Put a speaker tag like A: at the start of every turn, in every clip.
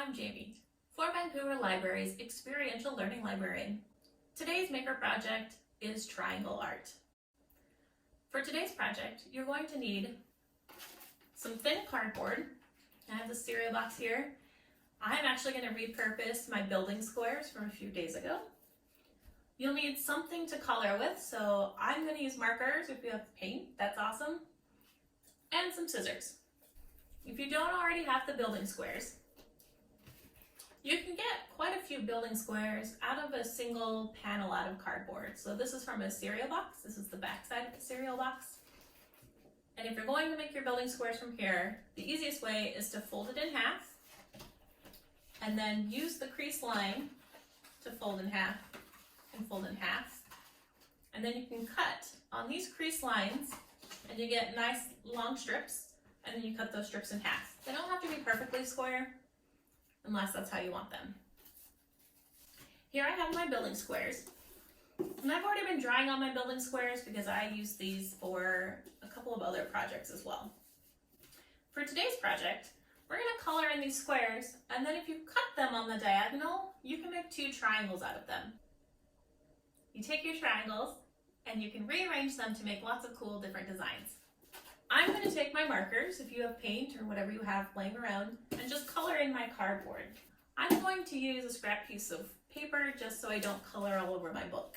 A: I'm Jamie, for Vancouver Library's Experiential Learning Librarian. Today's maker project is triangle art. For today's project, you're going to need some thin cardboard. I have the cereal box here. I'm actually going to repurpose my building squares from a few days ago. You'll need something to color with, so I'm going to use markers. If you have paint, that's awesome. And some scissors. If you don't already have the building squares, you can get quite a few building squares out of a single panel out of cardboard. So this is from a cereal box. This is the back side of the cereal box. And if you're going to make your building squares from here, the easiest way is to fold it in half and then use the crease line to fold in half and fold in half. And then you can cut on these crease lines and you get nice long strips, and then you cut those strips in half. They don't have to be perfectly square unless that's how you want them. Here I have my building squares. And I've already been drawing on my building squares because I use these for a couple of other projects as well. For today's project, we're going to color in these squares, and then if you cut them on the diagonal, you can make two triangles out of them. You take your triangles and you can rearrange them to make lots of cool different designs. I'm going to take my markers, if you have paint or whatever you have laying around, and just color in my cardboard. I'm going to use a scrap piece of paper just so I don't color all over my book.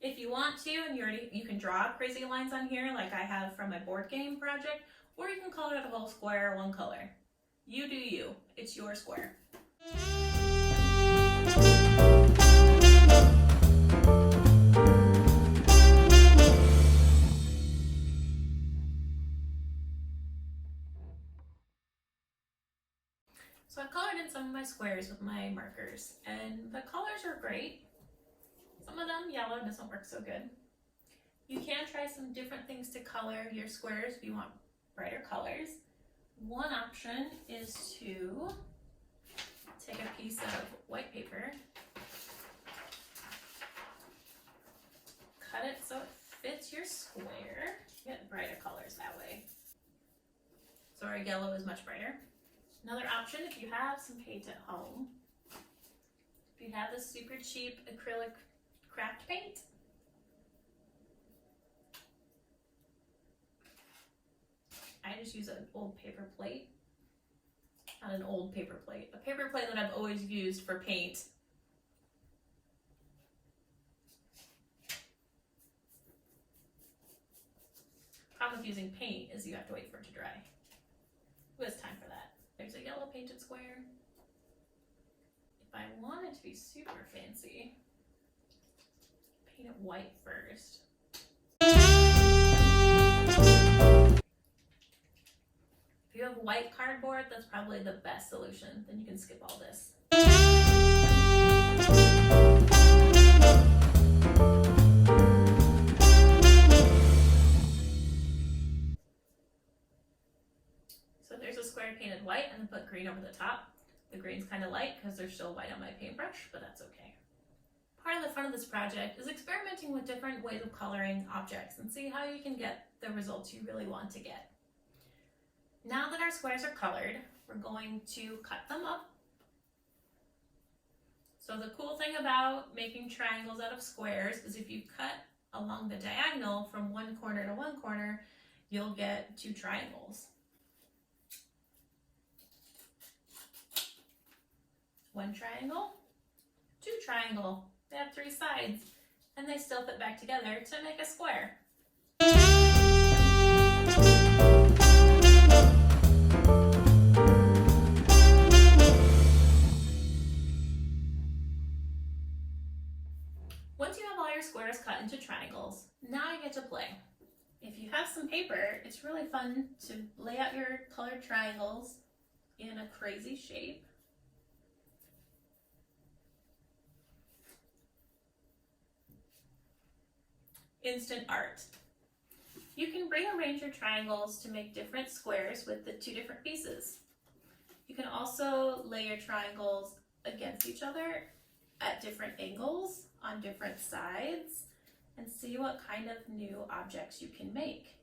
A: If you want to, and you can draw crazy lines on here like I have from my board game project, or you can color the whole square one color. You do you. It's your square. So I colored in some of my squares with my markers, and the colors are great. Some of them, yellow doesn't work so good. You can try some different things to color your squares if you want brighter colors. One option is to take a piece of white paper, cut it so it fits your square. Get brighter colors that way. So our yellow is much brighter. Another option, if you have some paint at home, if you have this super cheap acrylic craft paint, I just use an old paper plate. Not an old paper plate, a paper plate that I've always used for paint. Problem with using paint is you have to wait for it to dry. Who has time for that? There's a yellow painted square. If I want it to be super fancy, paint it white first. If you have white cardboard, that's probably the best solution. Then you can skip all this. So there's a square painted white, and then put green over the top. The green's kind of light because there's still white on my paintbrush, but that's okay. Part of the fun of this project is experimenting with different ways of coloring objects and see how you can get the results you really want to get. Now that our squares are colored, we're going to cut them up. So the cool thing about making triangles out of squares is if you cut along the diagonal from one corner to one corner, you'll get two triangles. One triangle, two triangle. They have three sides, and they still fit back together to make a square. Once you have all your squares cut into triangles, now you get to play. If you have some paper, it's really fun to lay out your colored triangles in a crazy shape. Instant art. You can rearrange your triangles to make different squares with the two different pieces. You can also lay your triangles against each other at different angles on different sides and see what kind of new objects you can make.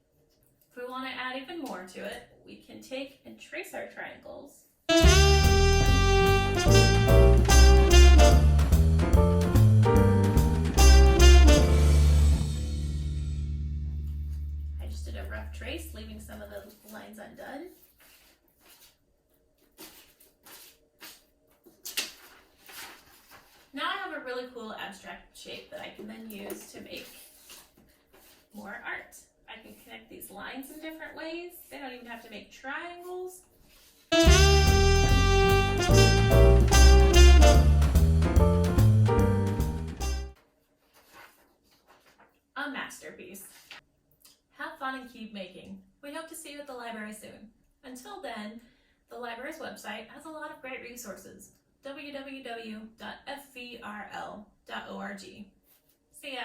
A: If we want to add even more to it, we can take and trace our triangles. I just did a rough trace, leaving some of the lines undone. Now I have a really cool abstract shape that I can then use to make more art. I can connect these lines in different ways. They don't even have to make triangles. A masterpiece. Have fun and keep making. We hope to see you at the library soon. Until then, the library's website has a lot of great resources. www.fvrl.org. See ya!